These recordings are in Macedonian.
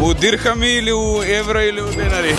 U dirhami ili u евро или u денари?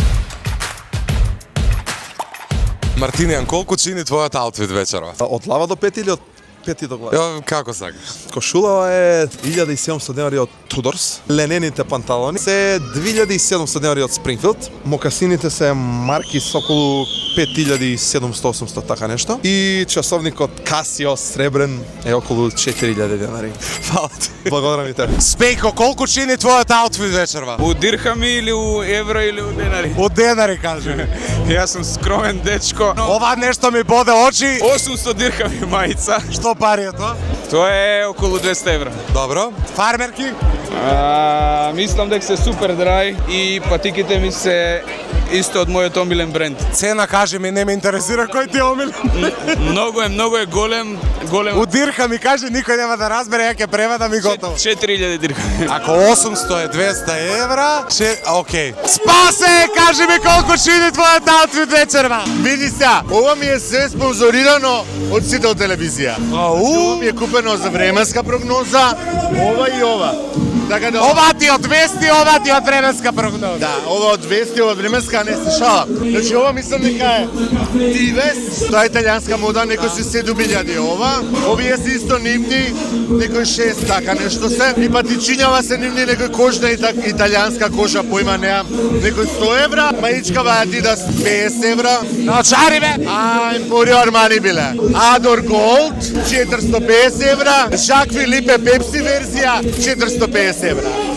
Мартинијан, колку чини твојот аутфит вечерва? Од лава до пет или од пети до глава? Ја, како сакаш? Кошулава е 1700 денари од Tudors, ленените панталони се 2700 денари од Springfield, мокасините се марки со околу 5700-800 така нешто и часовникот Casio сребрен е околу 4000 денари. Фала ти. Благодарам ви те. Спејко, колку чини твојот аутфит вечерва? U dirhami ili u евро или u денари? Од денари, кажи. Јас сум скромен дечко. Ова нешто ми боде очи. 800 dirhami мајца. Што пари е тоа? Тоа е околу 200 евра. Добро. Фармерки? Мислам дека се супер драј и патиките ми се исто од мојот омилен бренд. Цена, кажи ми, не ме интересира кој ти е омилен. Многу е голем. У дирхами, кажи, никој нема да разбере, ја ќе преведам и готово. 4000 дирхами. Ако 800 е 200 евра, окей. Спасе, кажи ми колку чини твојот аутфит вечерва. Види се, ова ми е се спонзорирано од Сител телевизија. Ова ми е купено за временска прогноза, ова и ова. Така да Ова ти од 200, ова ти од временска прогноза. да, ова од 200, ова од временска, не се шала. Значи ова мислам дека е Тивес, тоа е италијанска мода, некој се 7000 ова. Овие се исто нивни, некој 6 така нешто се. И патичињава се нивни, некој кожна италијанска кожа, поима неам, некој 100 евра, маичкава Adidas 50 евра. Наочари бе. Emporio Armani биле. Ador Gold 450 евра, Jacques Philippe Pepsi верзија 450 евра.